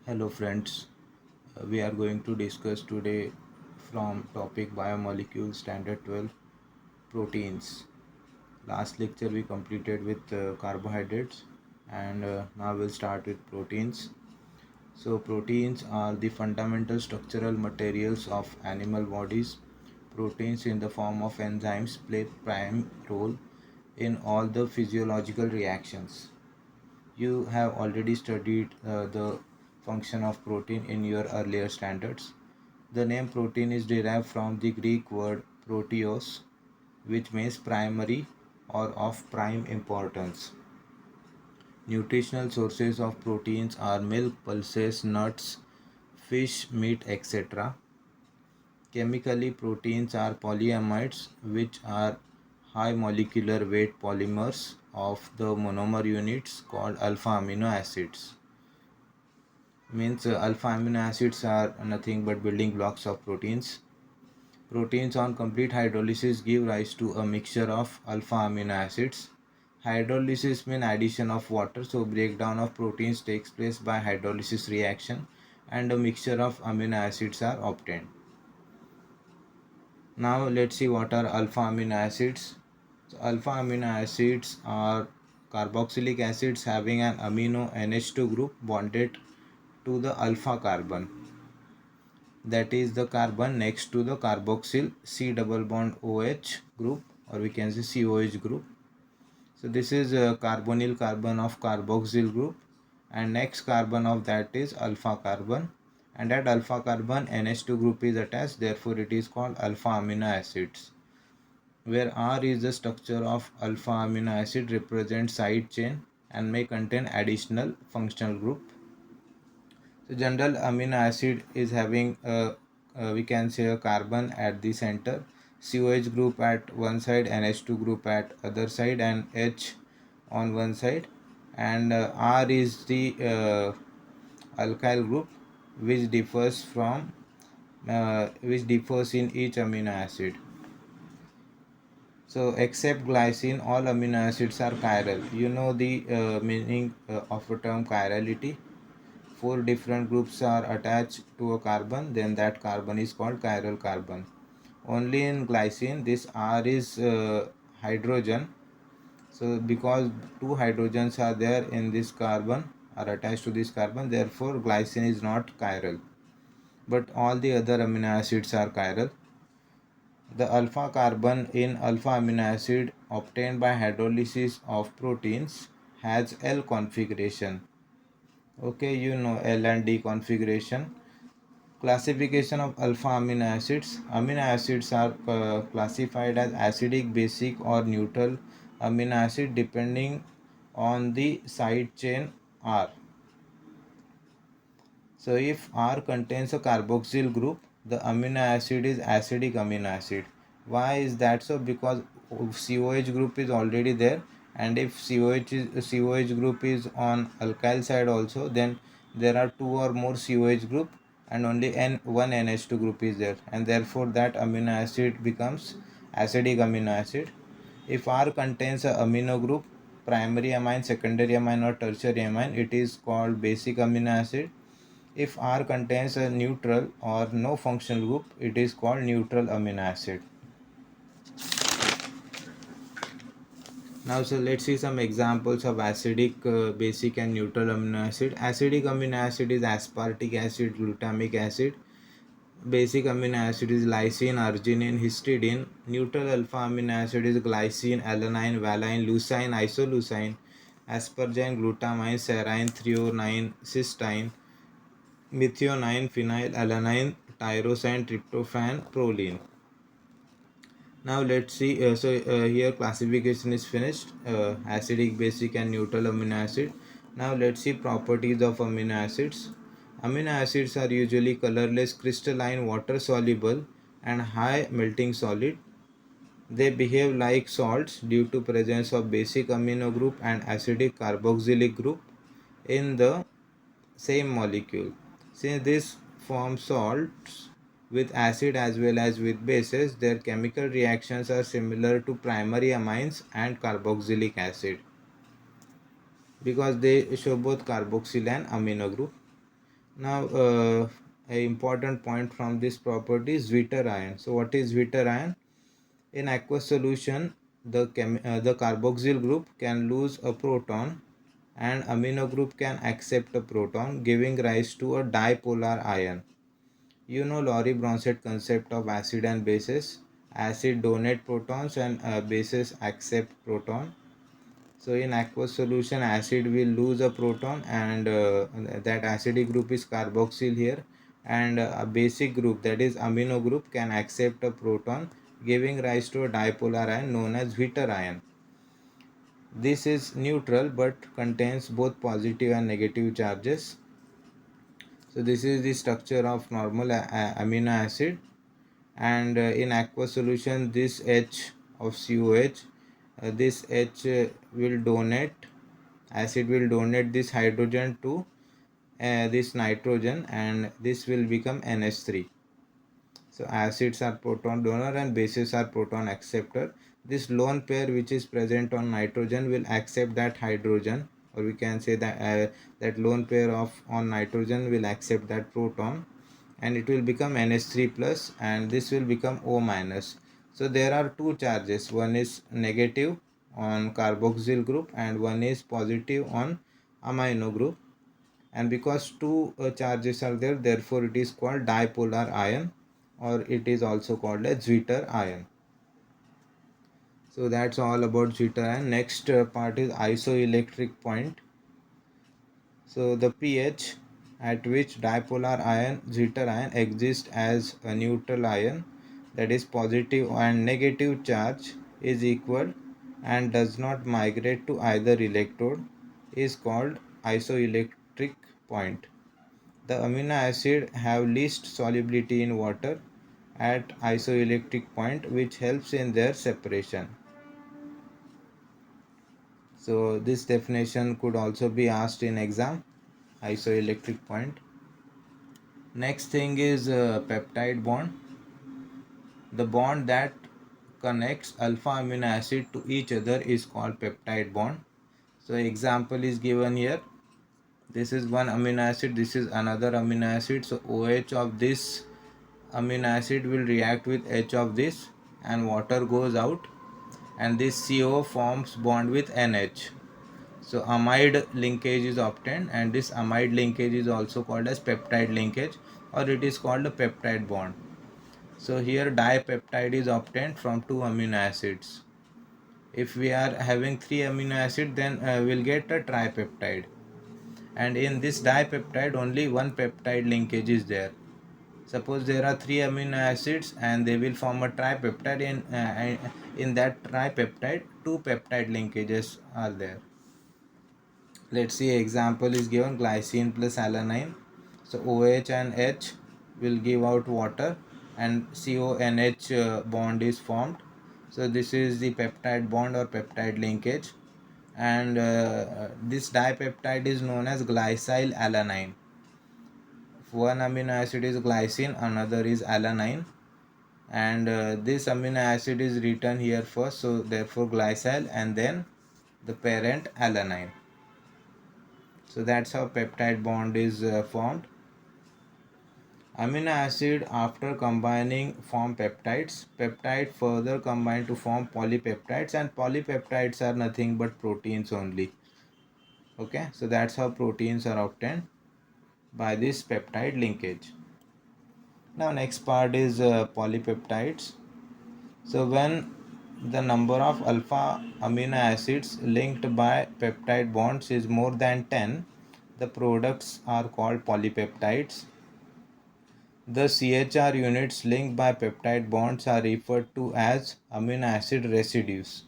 Hello friends, we are going to discuss today from topic Biomolecules Standard 12 proteins. Last lecture we completed with carbohydrates and now we'll start with proteins. So proteins are the fundamental structural materials of animal bodies. Proteins in the form of enzymes play prime role in all the physiological reactions. You have already studied the function of protein in your earlier standards. The name protein is derived from the Greek word proteos, which means primary or of prime importance. Nutritional sources of proteins are milk, pulses, nuts, fish, meat, etc. Chemically, proteins are polyamides, which are high molecular weight polymers of the monomer units called alpha amino acids. Means alpha amino acids are nothing but building blocks of proteins. Proteins on complete hydrolysis give rise to a mixture of alpha amino acids. Hydrolysis means addition of water, so breakdown of proteins takes place by hydrolysis reaction and a mixture of amino acids are obtained. Now let's see what are alpha amino acids. So alpha amino acids are carboxylic acids having an amino NH2 group bonded to the alpha carbon, that is the carbon next to the carboxyl C double bond OH group, or we can say COH group. So this is a carbonyl carbon of carboxyl group, and next carbon of that is alpha carbon, and at alpha carbon NH2 group is attached, therefore it is called alpha amino acids, where R is the structure of alpha amino acid, represents side chain and may contain additional functional group. So general amino acid is having we can say a carbon at the center, COH group at one side, NH2 group at other side, and H on one side, and R is the alkyl group which differs in each amino acid. So except glycine, all amino acids are chiral. You know the meaning of the term chirality. Four different groups are attached to a carbon, then that carbon is called chiral carbon. Only in glycine this R is hydrogen. So because two hydrogens are there in this carbon, are attached to this carbon, therefore glycine is not chiral, but all the other amino acids are chiral. The alpha carbon in alpha amino acid obtained by hydrolysis of proteins has L configuration. Okay, you know L and D configuration. Classification of alpha amino acids. Amino acids are classified as acidic, basic or neutral amino acid depending on the side chain R. So if R contains a carboxyl group, the amino acid is acidic amino acid. Why is that so? Because COH group is already there, and if COH group is on alkyl side also, then there are two or more COH group and only one NH2 group is there, and therefore that amino acid becomes acidic amino acid. If R contains a amino group, primary amine, secondary amine or tertiary amine, it is called basic amino acid. If R contains a neutral or no functional group, it is called neutral amino acid. Now, so let's see some examples of acidic, basic and neutral amino acid. Acidic amino acid is aspartic acid, glutamic acid. Basic amino acid is lysine, arginine, histidine. Neutral alpha amino acid is glycine, alanine, valine, leucine, isoleucine, asparagine, glutamine, serine, threonine, cysteine, methionine, phenylalanine, tyrosine, tryptophan, proline. Now let's see. Here classification is finished. Acidic, basic, and neutral amino acid. Now let's see properties of amino acids. Amino acids are usually colorless, crystalline, water soluble, and high melting solid. They behave like salts due to presence of basic amino group and acidic carboxylic group in the same molecule. Since this forms salts with acid as well as with bases, their chemical reactions are similar to primary amines and carboxylic acid because they show both carboxyl and amino group. Now, a important point from this property is Zwitter ion. So what is Zwitter ion? In aqueous solution, the carboxyl group can lose a proton and amino group can accept a proton, giving rise to a dipolar ion. You know Laurie Bronsted concept of acid and bases. Acid donate protons and bases accept proton. So in aqueous solution, acid will lose a proton, and that acidic group is carboxyl here, and a basic group, that is amino group, can accept a proton, giving rise to a dipolar ion known as Zwitter ion. This is neutral but contains both positive and negative charges. So this is the structure of normal amino acid, and in aqueous solution, this H of COH, this H will donate, acid will donate this hydrogen to this nitrogen, and this will become NH3. So acids are proton donor and bases are proton acceptor. This lone pair which is present on nitrogen will accept that hydrogen, or we can say that that lone pair of on nitrogen will accept that proton, and it will become NH3 plus, and this will become O minus. So there are two charges, one is negative on carboxyl group and one is positive on amino group, and because two charges are there, therefore it is called dipolar ion, or it is also called a Zwitter ion. So that's all about Zwitter ion. Next part is isoelectric point. So the pH at which dipolar ion Zwitter ion exists as a neutral ion, that is positive and negative charge is equal and does not migrate to either electrode, is called isoelectric point. The amino acid have least solubility in water at isoelectric point, which helps in their separation. So this definition could also be asked in exam, isoelectric point. Next thing is peptide bond. The bond that connects alpha amino acid to each other is called peptide bond. So example is given here. This is one amino acid, this is another amino acid. So OH of this amino acid will react with H of this, and water goes out, and this CO forms bond with NH. So amide linkage is obtained, and this amide linkage is also called as peptide linkage, or it is called a peptide bond. So here dipeptide is obtained from two amino acids. If we are having three amino acids, then we'll get a tripeptide, and in this dipeptide only one peptide linkage is there. Suppose there are three amino acids and they will form a tripeptide. In that tripeptide, two peptide linkages are there. Let's see, example is given, glycine plus alanine. So OH and H will give out water, and CONH bond is formed. So this is the peptide bond or peptide linkage, and this dipeptide is known as glycyl alanine. One amino acid is glycine, another is alanine, and this amino acid is written here first, so therefore glycyl and then the parent alanine. So that's how peptide bond is formed. Amino acid after combining form peptides. Peptide further combine to form polypeptides, and polypeptides are nothing but proteins only. Okay, so that's how proteins are obtained by this peptide linkage. Now next part is polypeptides. So when the number of alpha amino acids linked by peptide bonds is more than 10, the products are called polypeptides. The CHR units linked by peptide bonds are referred to as amino acid residues.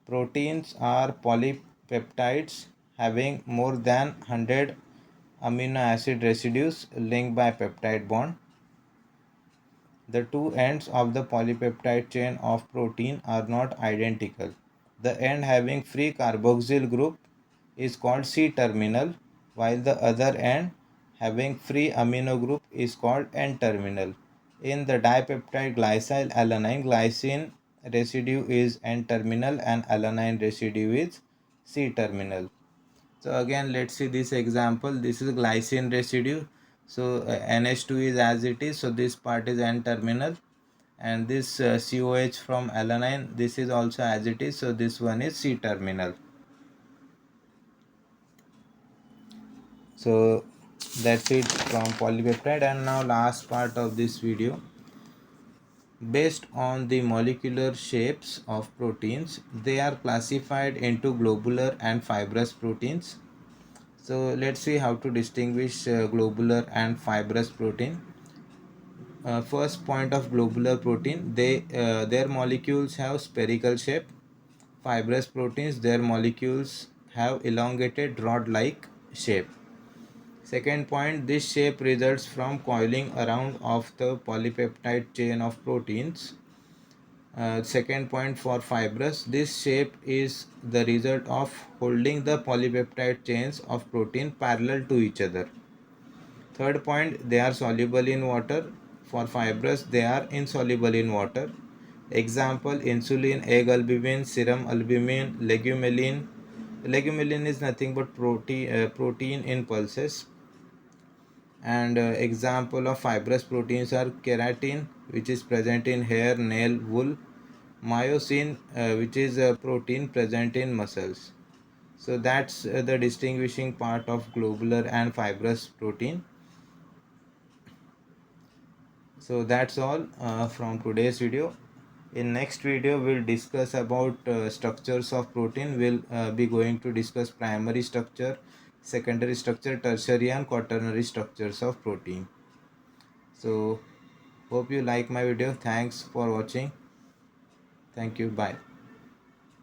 Proteins are polypeptides having more than 100 amino acid residues linked by peptide bond. The two ends of the polypeptide chain of protein are not identical. The end having free carboxyl group is called C-terminal, while the other end having free amino group is called N-terminal. In the dipeptide glycyl alanine, glycine residue is N-terminal and alanine residue is C-terminal. So again, let's see this example. This is glycine residue. So NH2 is as it is, so this part is N terminal, and this COH from alanine, this is also as it is, so this one is C terminal. So that's it from polypeptide. And now last part of this video, based on the molecular shapes of proteins, they are classified into globular and fibrous proteins. So let's see how to distinguish globular and fibrous protein. First point of globular protein, their molecules have spherical shape. Fibrous proteins, their molecules have elongated rod-like shape. Second point, this shape results from coiling around of the polypeptide chain of proteins. Second point, for fibrous, this shape is the result of holding the polypeptide chains of protein parallel to each other. Third point, they are soluble in water. For fibrous, they are insoluble in water. Example, insulin, egg albumin, serum albumin, legumelin. Legumelin is nothing but protein in pulses. And example of fibrous proteins are keratin, which is present in hair, nail, wool. Myosin, which is a protein present in muscles. So that's the distinguishing part of globular and fibrous protein. So that's all from today's video. In next video we'll discuss about structures of protein. We'll be going to discuss primary structure, secondary structure, tertiary and quaternary structures of protein. So hope you like my video. Thanks for watching. Thank you. Bye.